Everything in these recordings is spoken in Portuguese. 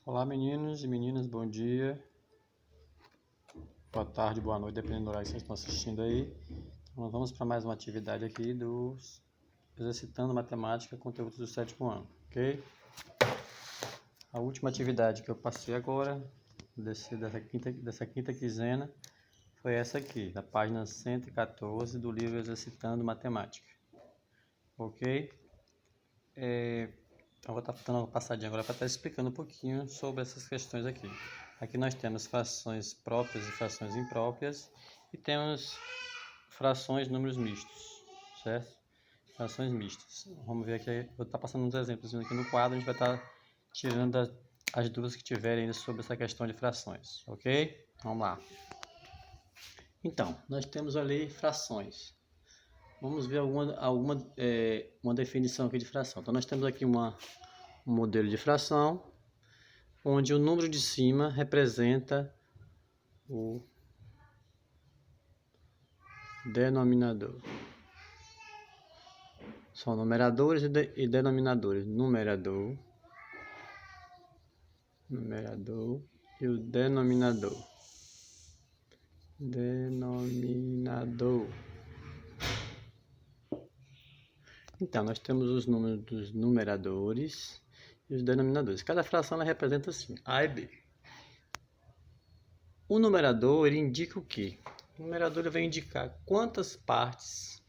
Olá meninos e meninas, bom dia, boa tarde, boa noite, dependendo do horário que vocês estão assistindo aí. Então, vamos para mais uma atividade aqui dos Exercitando Matemática, conteúdo do 7º ano, ok? A última atividade que eu passei agora, dessa quinta quinzena, foi essa aqui, da página 114 do livro Exercitando Matemática, ok? Eu vou estar dando uma passadinha agora para estar explicando um pouquinho sobre essas questões aqui. Aqui nós temos frações próprias e frações impróprias e temos frações, números mistos, certo? Frações mistas. Vamos ver aqui, eu vou estar passando uns exemplos aqui no quadro, a gente vai estar tirando as dúvidas que tiverem ainda sobre essa questão de frações, ok? Vamos lá. Então, nós temos ali frações. Vamos ver uma definição aqui de fração. Então, nós temos aqui um modelo de fração, onde o número de cima representa o denominador. São numeradores e denominadores. Numerador e o denominador. Então, nós temos os números dos numeradores e os denominadores. Cada fração ela representa assim, A e B. O numerador ele indica o quê? O numerador ele vai indicar quantas partes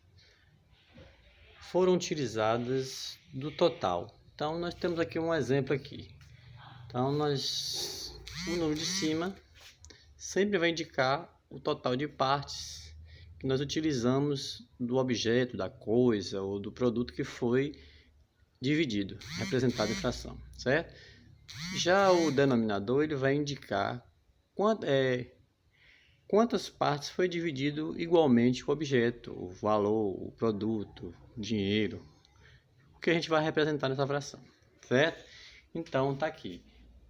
foram utilizadas do total. Então, nós temos aqui um exemplo aqui. Então, o número de cima sempre vai indicar o total de partes que nós utilizamos do objeto, da coisa ou do produto que foi dividido, representado em fração, certo? Já o denominador ele vai indicar quantas partes foi dividido igualmente o objeto, o valor, o produto, o dinheiro, o que a gente vai representar nessa fração, certo? Então tá aqui,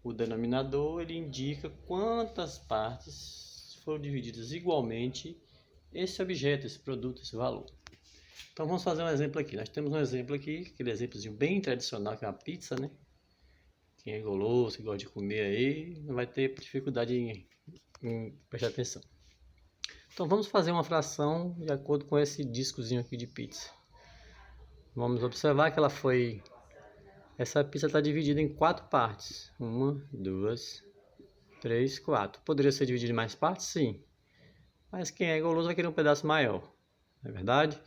o denominador ele indica quantas partes foram divididas igualmente esse objeto, esse produto, esse valor. Então vamos fazer um exemplo aqui. Nós temos um exemplo aqui, aquele exemplozinho bem tradicional que é uma pizza, né? Quem é goloso, gosta de comer aí, não vai ter dificuldade em prestar atenção. Então vamos fazer uma fração de acordo com esse discozinho aqui de pizza. Vamos observar que essa pizza está dividida em 4 partes. 1, 2, 3, 4. Poderia ser dividida em mais partes? Sim. Mas quem é goloso vai querer um pedaço maior, não é verdade?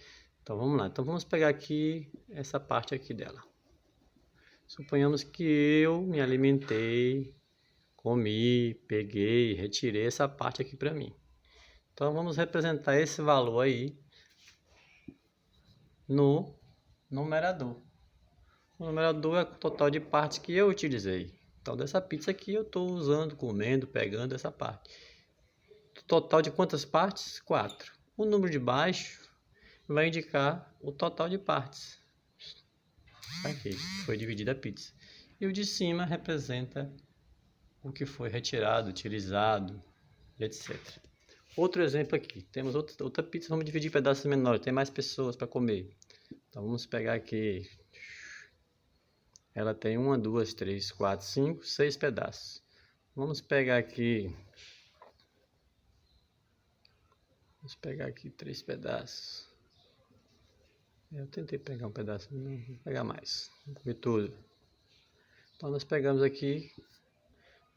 Então vamos lá. Então vamos pegar aqui essa parte aqui dela. Suponhamos que eu me alimentei, comi, peguei, retirei essa parte aqui para mim. Então vamos representar esse valor aí no numerador. O numerador é o total de partes que eu utilizei. Então dessa pizza aqui eu estou usando, comendo, pegando essa parte. Total de quantas partes? 4. O número de baixo vai indicar o total de partes. Aqui foi dividida a pizza. E o de cima representa o que foi retirado, utilizado, etc. Outro exemplo aqui. Temos outra pizza, vamos dividir em pedaços menores. Tem mais pessoas para comer. Então vamos pegar aqui. Ela tem 1, 2, 3, 4, 5, 6 pedaços. Vamos pegar aqui 3 pedaços. Eu tentei pegar um pedaço, não vou pegar mais. Vou comer tudo. Então nós pegamos aqui,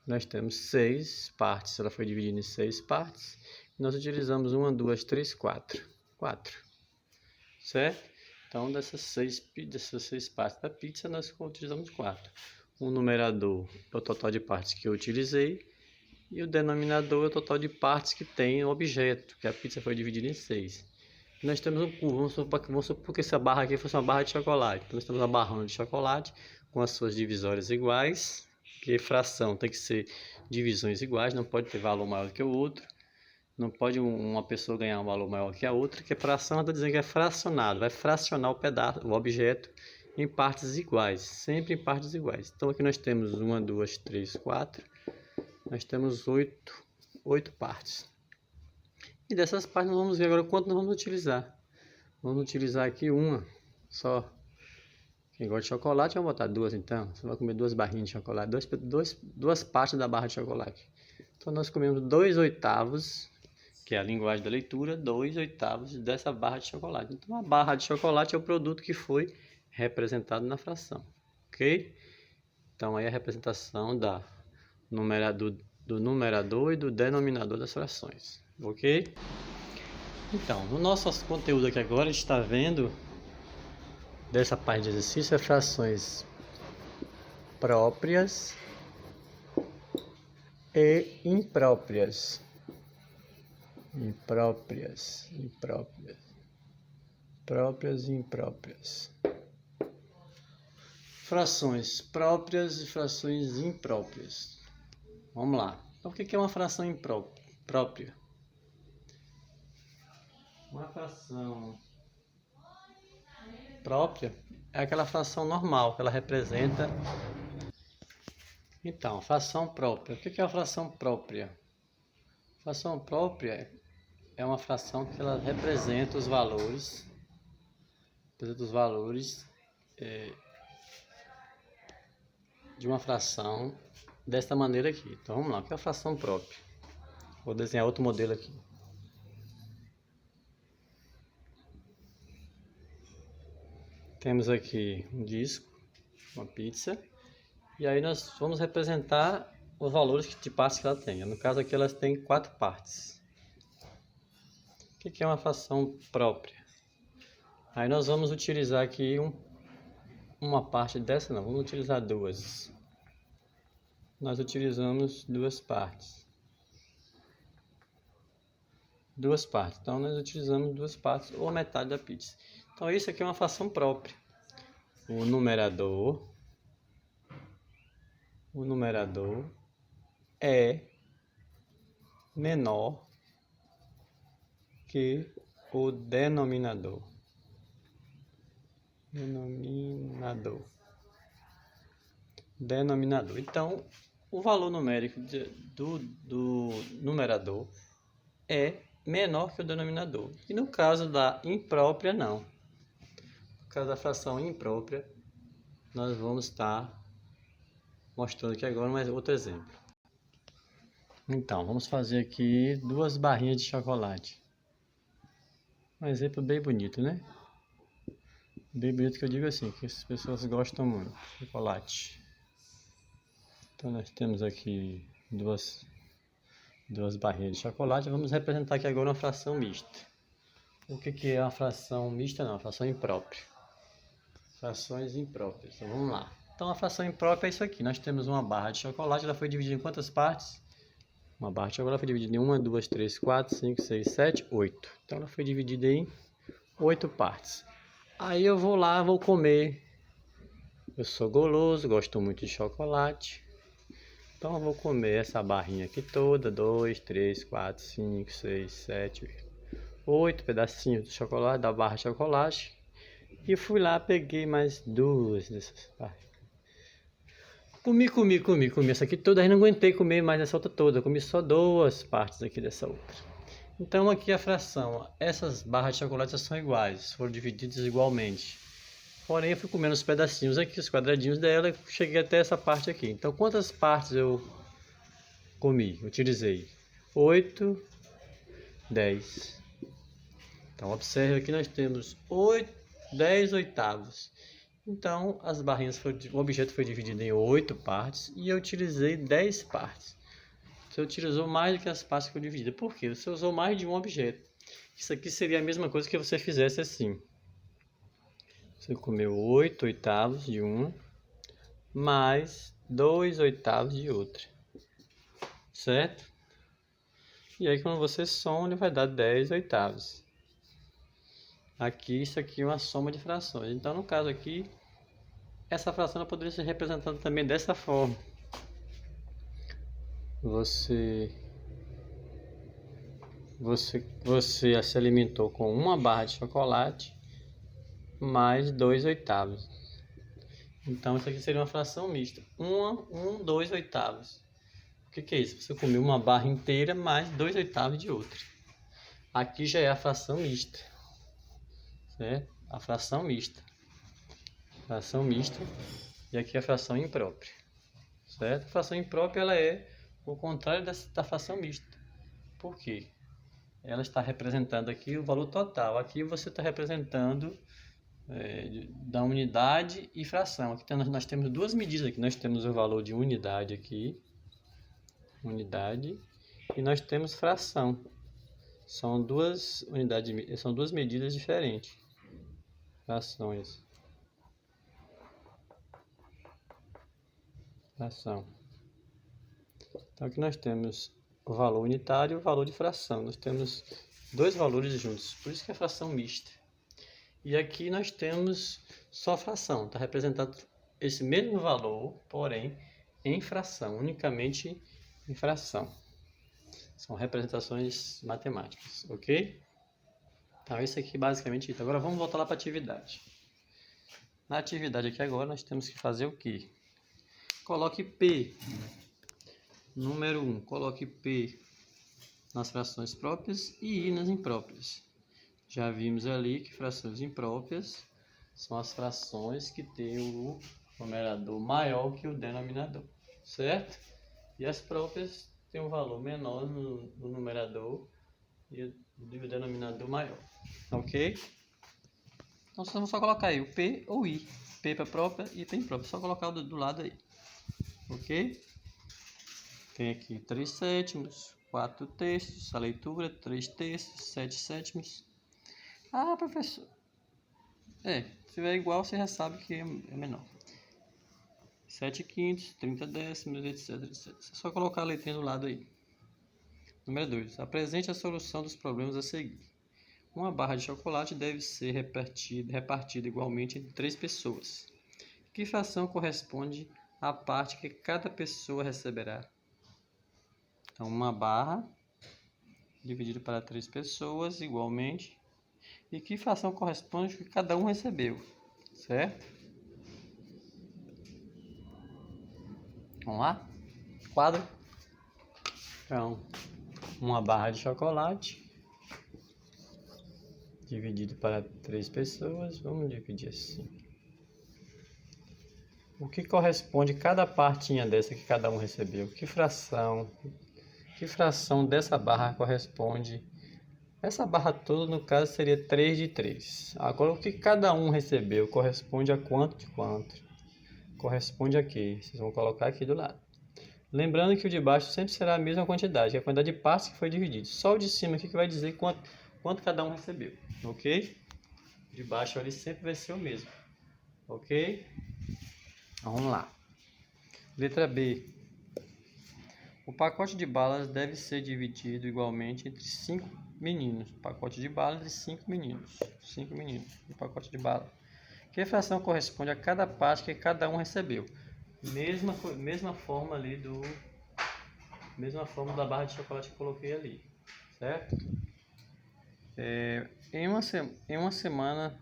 nós temos 6 partes. Ela foi dividida em 6 partes. Nós utilizamos 1, 2, 3, 4. 4. Certo? Então dessas 6 partes da pizza nós utilizamos 4. O numerador é o total de partes que eu utilizei. E o denominador é o total de partes que tem o objeto, que a pizza foi dividida em 6. Nós temos um cubo, vamos supor que essa barra aqui fosse uma barra de chocolate. Então nós temos uma barrona de chocolate com as suas divisórias iguais, que fração tem que ser divisões iguais, não pode ter valor maior do que o outro. Não pode uma pessoa ganhar um valor maior que a outra, que a fração está dizendo que é fracionado, vai fracionar o objeto em partes iguais, sempre em partes iguais. Então aqui nós temos 1, 2, 3, 4. Nós temos 8 partes. E dessas partes nós vamos ver agora quanto nós vamos utilizar. Vamos utilizar aqui uma só. Quem gosta de chocolate, vamos botar duas então. Você vai comer duas barrinhas de chocolate, duas partes da barra de chocolate. Então nós comemos 2/8, que é a linguagem da leitura, 2/8 dessa barra de chocolate. Então a barra de chocolate é o produto que foi representado na fração, ok? Então aí a representação do numerador e do denominador das frações, ok? Então, no nosso conteúdo aqui agora, a gente está vendo dessa parte de exercício frações próprias e impróprias. Próprias e impróprias. Frações próprias e frações impróprias. Vamos lá. Então, o que é uma fração própria? Uma fração própria é aquela fração normal que ela representa. Então, fração própria. O que é a fração própria? Fração própria é uma fração que ela representa os valores, de uma fração desta maneira aqui. Então vamos lá, o que é a fração própria? Vou desenhar outro modelo aqui. Temos aqui um disco, uma pizza, e aí nós vamos representar os valores de partes que ela tem. No caso aqui elas têm 4 partes. O que é uma fração própria? Aí nós vamos utilizar aqui uma parte dessa, não, vamos utilizar duas. Nós utilizamos duas partes. Então nós utilizamos duas partes ou metade da pizza. Então isso aqui é uma fração própria. O numerador é menor que o denominador. Então, o valor numérico do numerador é menor que o denominador. E no caso da imprópria, não. No caso da fração imprópria, nós vamos estar mostrando aqui agora mais outro exemplo. Então, vamos fazer aqui 2 barrinhas de chocolate. Um exemplo bem bonito, né? Bem bonito que eu digo assim, que as pessoas gostam muito de chocolate. Então nós temos aqui duas barrinhas de chocolate. Vamos representar aqui agora uma fração mista. O que é uma fração mista? Não, uma fração imprópria. Frações impróprias. Então vamos lá. Então a fração imprópria é isso aqui. Nós temos uma barra de chocolate, ela foi dividida em quantas partes? Uma barra de chocolate foi dividida em 1, 2, 3, 4, 5, 6, 7, 8. Então ela foi dividida em 8 partes. Aí eu vou lá, vou comer. Eu sou goloso, gosto muito de chocolate. Então eu vou comer essa barrinha aqui toda. 2, 3, 4, 5, 6, 7, 8 pedacinhos de chocolate, da barra de chocolate. E fui lá, peguei mais 2 dessas barras. Comi essa aqui toda. Aí não aguentei comer mais essa outra toda. Eu comi só 2 partes aqui dessa outra. Então aqui a fração, essas barras de chocolate são iguais, foram divididas igualmente. Porém eu fui comendo os pedacinhos aqui, os quadradinhos dela, e cheguei até essa parte aqui. Então quantas partes eu comi, utilizei? 8, 10. Então observe aqui nós temos 10 oitavos. Então as barrinhas, o objeto foi dividido em 8 partes e eu utilizei 10 partes. Você utilizou mais do que as partes que eu dividi. Por quê? Você usou mais de um objeto. Isso aqui seria a mesma coisa que você fizesse assim. Você comeu 8 oitavos de uma, mais 2 oitavos de outra. Certo? E aí quando você soma, ele vai dar 10 oitavos. Aqui, isso aqui é uma soma de frações. Então, no caso aqui, essa fração poderia ser representada também dessa forma. Você se alimentou com uma barra de chocolate mais 2 oitavos. Então isso aqui seria uma fração mista. 2 oitavos. O que é isso? Você comeu uma barra inteira mais 2 oitavos de outra. Aqui já é a fração mista. Certo? A fração mista. Fração mista. E aqui a fração imprópria. Certo? A fração imprópria ela é o contrário da fração mista. Por quê? Ela está representando aqui o valor total. Aqui você está representando da unidade e fração. Aqui nós temos duas medidas aqui. Nós temos o valor de unidade aqui. Unidade. E nós temos fração. São duas unidades, são duas medidas diferentes. Frações. Fração. Então aqui nós temos o valor unitário e o valor de fração. Nós temos dois valores juntos, por isso que é fração mista. E aqui nós temos só fração, está representado esse mesmo valor, porém em fração, unicamente em fração. São representações matemáticas, ok? Então isso aqui basicamente isso. Agora vamos voltar lá para a atividade. Na atividade aqui agora nós temos que fazer o quê? Coloque P. Número 1, coloque P nas frações próprias e I nas impróprias. Já vimos ali que frações impróprias são as frações que têm o numerador maior que o denominador, certo? E as próprias têm um valor menor no numerador e o denominador maior, ok? Então vamos só colocar aí o P ou I. P para própria e I para imprópria. Só colocar do lado aí, ok? Tem aqui 3 sétimos, 4 terços, a leitura, 3 terços, 7 sétimos. Ah, professor. Se tiver igual, você já sabe que é menor. 7 quintos, 30 décimos, etc, etc. É só colocar a letrinha do lado aí. Número 2. Apresente a solução dos problemas a seguir. Uma barra de chocolate deve ser repartida igualmente entre 3 pessoas. Que fração corresponde à parte que cada pessoa receberá? Então, uma barra dividida para 3 pessoas igualmente. E que fração corresponde ao que cada um recebeu, certo? Vamos lá? Quadro. Então, uma barra de chocolate dividido para 3 pessoas. Vamos dividir assim. O que corresponde a cada partinha dessa que cada um recebeu? Que fração dessa barra corresponde? Essa barra toda, no caso, seria 3 de 3. Agora, o que cada um recebeu corresponde a quanto de quanto? Corresponde a quê? Vocês vão colocar aqui do lado. Lembrando que o de baixo sempre será a mesma quantidade, que é a quantidade de partes que foi dividido. Só o de cima aqui que vai dizer quanto cada um recebeu, ok? O de baixo ali sempre vai ser o mesmo, ok? Então, vamos lá. Letra B. O pacote de balas deve ser dividido igualmente entre 5 meninos. Pacote de balas de 5 meninos. 5 meninos. O pacote de bala. Que fração corresponde a cada parte que cada um recebeu? Mesma forma ali mesma forma da barra de chocolate que eu coloquei ali, certo? Em uma semana,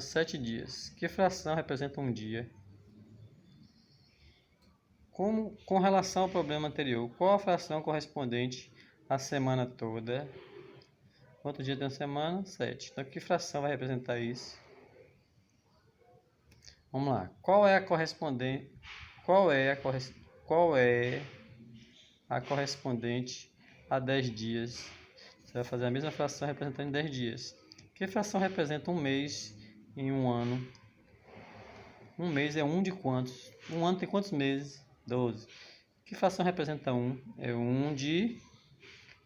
7 dias. Que fração representa um dia? Com relação ao problema anterior, qual a fração correspondente à semana toda? Quanto dia tem uma semana? 7. Então, que fração vai representar isso? Vamos lá. Qual é a correspondente a 10 dias? Você vai fazer a mesma fração representando 10 dias. Que fração representa um mês em um ano? Um mês é um de quantos? Um ano tem quantos meses? 12. Que fração representa 1? É 1 de...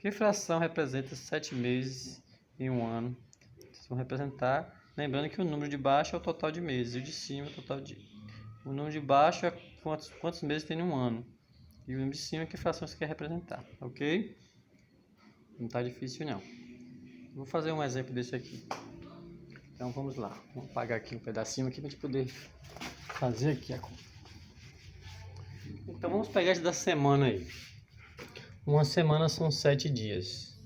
Que fração representa 7 meses em um ano? Vocês vão representar, lembrando que o número de baixo é o total de meses, e o de cima é o total de... O número de baixo é quantos meses tem em um ano. E o número de cima é que fração você quer representar, ok? Não está difícil não. Vou fazer um exemplo desse aqui. Então vamos lá. Vamos apagar aqui um pedacinho aqui para a gente poder fazer aqui a conta. Então vamos pegar esse da semana aí. Uma semana são 7 dias.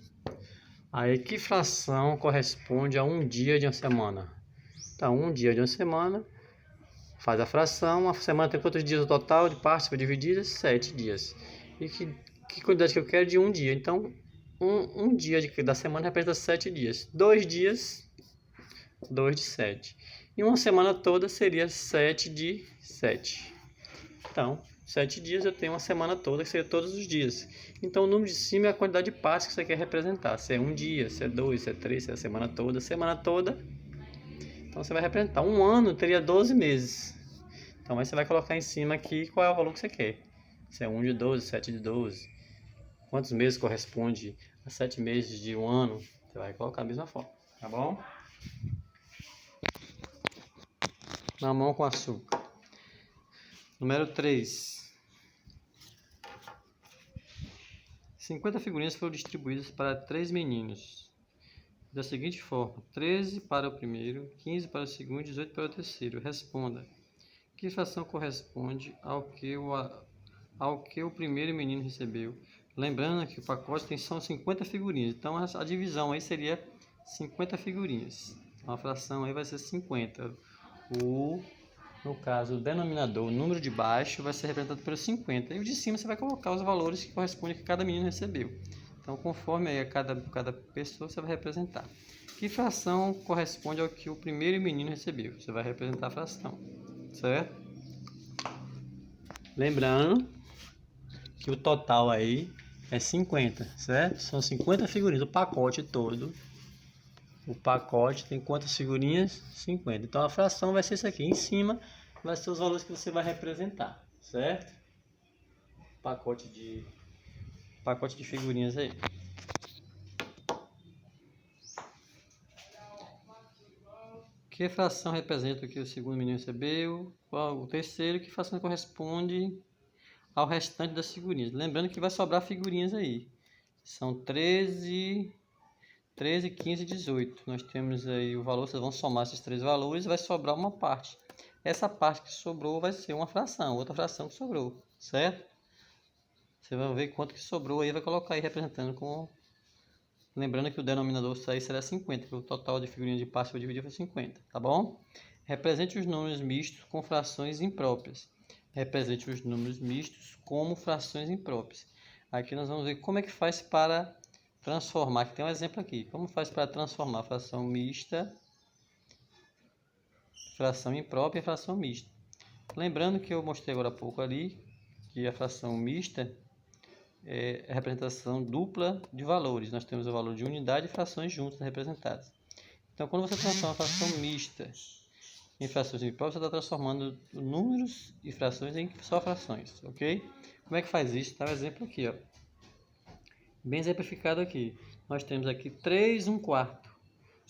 Aí que fração corresponde a um dia de uma semana? Então, um dia de uma semana, faz a fração. Uma semana tem quantos dias no total de partes divididas? 7 dias. E que quantidade que eu quero de um dia? Então, um dia da semana representa 7 dias. 2 dias, 2 de 7. E uma semana toda seria 7 de 7. Então, 7 dias eu tenho uma semana toda, que seria todos os dias. Então, o número de cima é a quantidade de passos que você quer representar. Se é um dia, se é 2, se é 3, se é a semana toda. Semana toda, então você vai representar. Um ano teria 12 meses. Então, aí você vai colocar em cima aqui qual é o valor que você quer. Se é 1 de 12, 7 de 12. Quantos meses corresponde a 7 meses de um ano? Você vai colocar da mesma forma, tá bom? Mamão com açúcar. Número 3. 50 figurinhas foram distribuídas para 3 meninos. Da seguinte forma: 13 para o primeiro, 15 para o segundo e 18 para o terceiro. Responda. Que fração corresponde ao que o primeiro menino recebeu? Lembrando que o pacote são 50 figurinhas. Então a divisão aí seria 50 figurinhas. Então a fração aí vai ser 50. No caso, o denominador, o número de baixo, vai ser representado pelo 50. E o de cima você vai colocar os valores que correspondem que cada menino recebeu. Então, conforme aí cada pessoa, você vai representar. Que fração corresponde ao que o primeiro menino recebeu? Você vai representar a fração, certo? Lembrando que o total aí é 50, certo? São 50 figurinhas, o pacote todo. O pacote tem quantas figurinhas? 50. Então a fração vai ser isso aqui. Em cima vai ser os valores que você vai representar, certo? Pacote de figurinhas aí. Que fração representa o que o segundo menino recebeu? Qual o terceiro? Que fração corresponde ao restante das figurinhas? Lembrando que vai sobrar figurinhas aí. São 13, 15 e 18. Nós temos aí o valor, vocês vão somar esses três valores e vai sobrar uma parte. Essa parte que sobrou vai ser uma fração, outra fração que sobrou, certo? Você vai ver quanto que sobrou aí, vai colocar aí representando com... Lembrando que o denominador aí será 50, que o total de figurinhas de passe eu dividir foi 50, tá bom? Represente os números mistos com frações impróprias. Represente os números mistos como frações impróprias. Aqui nós vamos ver como é que faz para transformar, que tem um exemplo aqui. Como faz para transformar fração mista, fração imprópria e fração mista. Lembrando que eu mostrei agora há pouco ali, que a fração mista é a representação dupla de valores. Nós temos o valor de unidade e frações juntas representadas. Então, quando você transforma a fração mista em frações impróprias, você está transformando números e frações em só frações, ok? Como é que faz isso? Está um exemplo aqui, ó. Bem exemplificado aqui. Nós temos aqui 3, 1 quarto.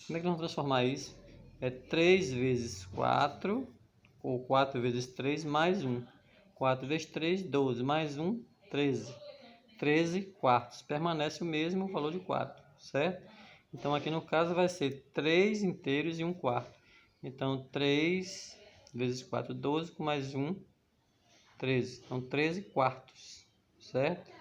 Como é que nós vamos transformar isso? É 3 vezes 4, ou 4 vezes 3 mais 1. 4 vezes 3, 12, mais 1, 13. 13 quartos. Permanece o mesmo valor de 4, certo? Então, aqui no caso vai ser 3 inteiros e 1 quarto. Então, 3 vezes 4, 12, com mais 1, 13. Então, 13 quartos, certo?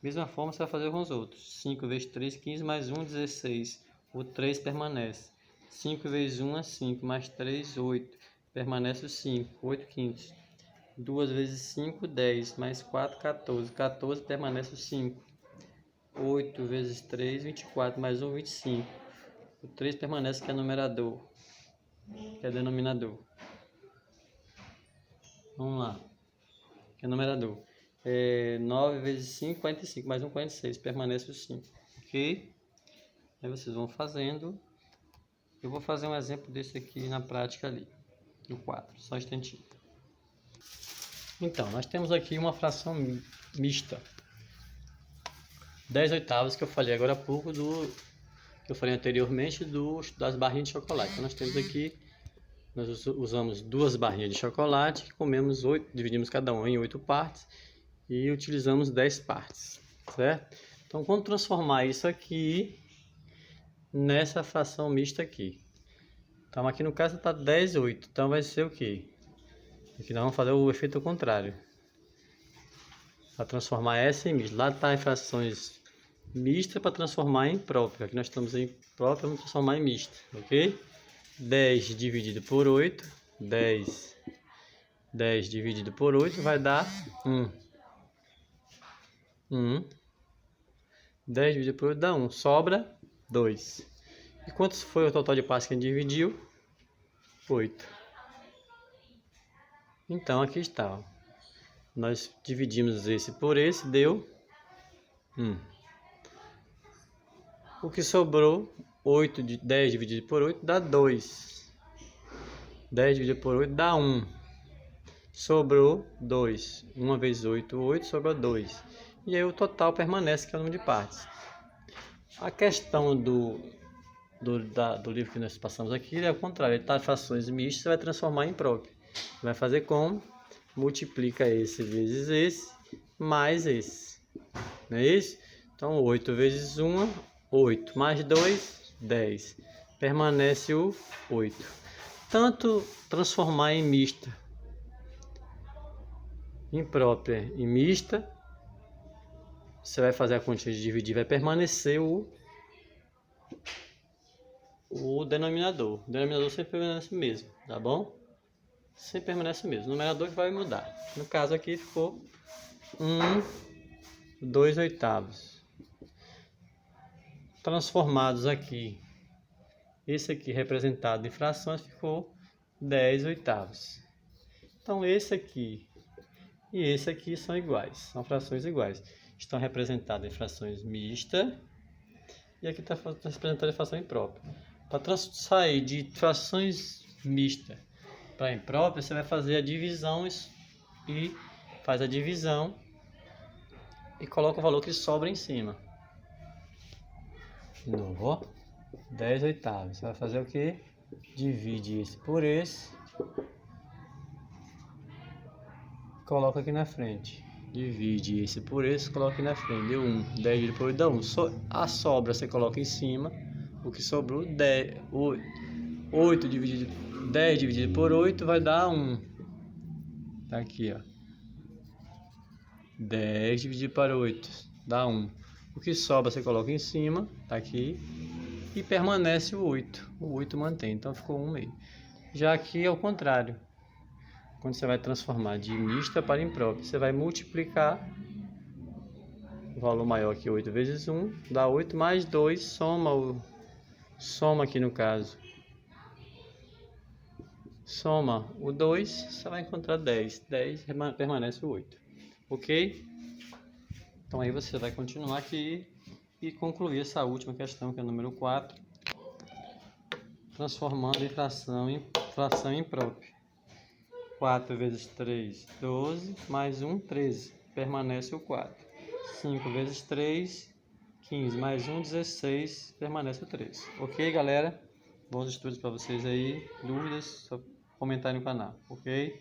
Mesma forma você vai fazer com os outros. 5 vezes 3, 15, mais 1, 16. O 3 permanece. 5 vezes 1 é 5, mais 3, 8. Permanece o 5, 8 quintos. 2 vezes 5, 10, mais 4, 14. 14 permanece o 5. 8 vezes 3, 24, mais 1, 25. O 3 permanece, que é numerador, que é denominador. Vamos lá, que é numerador. 9 vezes 5, 45, mais 1, 46. Permanece o 5, ok? Aí vocês vão fazendo. Eu vou fazer um exemplo desse aqui na prática ali, no 4, só um instantinho. Então, nós temos aqui uma fração mista. 10 oitavos que eu falei agora há pouco que eu falei anteriormente das barrinhas de chocolate. Então nós temos aqui, nós usamos 2 barrinhas de chocolate, comemos 8, dividimos cada uma em 8 partes e utilizamos 10 partes, certo? Então quando transformar isso aqui nessa fração mista aqui, então aqui no caso está 10, 8, então vai ser o que? Aqui nós vamos fazer o efeito contrário. Para transformar essa em mista. Lá está em frações mistas para transformar em própria. Aqui nós estamos em própria, vamos transformar em mista, ok? 10 dividido por 8. 10 dividido por 8 vai dar 1. 10 dividido por 8 dá 1. Sobra 2. E quanto foi o total de passos que a gente dividiu? 8. Então, aqui está. Ó. Nós dividimos esse por esse, deu 1. O que sobrou, 10 dividido por 8 dá 2. 10 dividido por 8 dá 1. Sobrou 2. 1 vezes 8, 8, sobrou 2. E aí o total permanece, que é o número de partes. A questão do livro que nós passamos aqui é o contrário. Ele está frações mistas, você vai transformar em próprio. Vai fazer como? Multiplica esse vezes esse, mais esse. Não é isso? Então, 8 vezes 1, 8. Mais 2, 10. Permanece o 8. Tanto transformar em mista, imprópria e mista, você vai fazer a continha de dividir, vai permanecer o denominador. O denominador sempre permanece o mesmo, tá bom? Sempre permanece o mesmo. O numerador que vai mudar. No caso aqui ficou 2 oitavos. Transformados aqui, esse aqui representado em frações ficou 10 oitavos. Então esse aqui e esse aqui são iguais, são frações iguais. Estão representadas em frações mistas e aqui está representada em fração imprópria. Para sair de frações mistas para imprópria, você vai fazer a divisão e faz a divisão e coloca o valor que sobra em cima. De novo, ó, 10 oitavos. Você vai fazer o que? Divide esse por esse. Coloca aqui na frente. Divide esse por esse, coloca aqui na frente. Deu 1. 10 dividido por 8 dá 1. A sobra você coloca em cima. O que sobrou, 10. 8 dividido, 10 dividido por 8 vai dar 1. Tá aqui, ó. 10 dividido por 8 dá 1. O que sobra você coloca em cima. Tá aqui. E permanece o 8. O 8 mantém. Então ficou 1 meio. Já aqui é o contrário. Quando você vai transformar de mista para imprópria, você vai multiplicar o valor maior que 8 vezes 1, dá 8 mais 2, soma aqui no caso. Soma o 2, você vai encontrar 10. 10 permanece o 8. Ok? Então aí você vai continuar aqui e concluir essa última questão, que é o número 4. Transformando em fração imprópria. 4 vezes 3, 12, mais 1, 13. Permanece o 4. 5 vezes 3, 15, mais 1, 16. Permanece o 3. Ok, galera? Bons estudos para vocês aí. Dúvidas, só comentar no canal. Ok?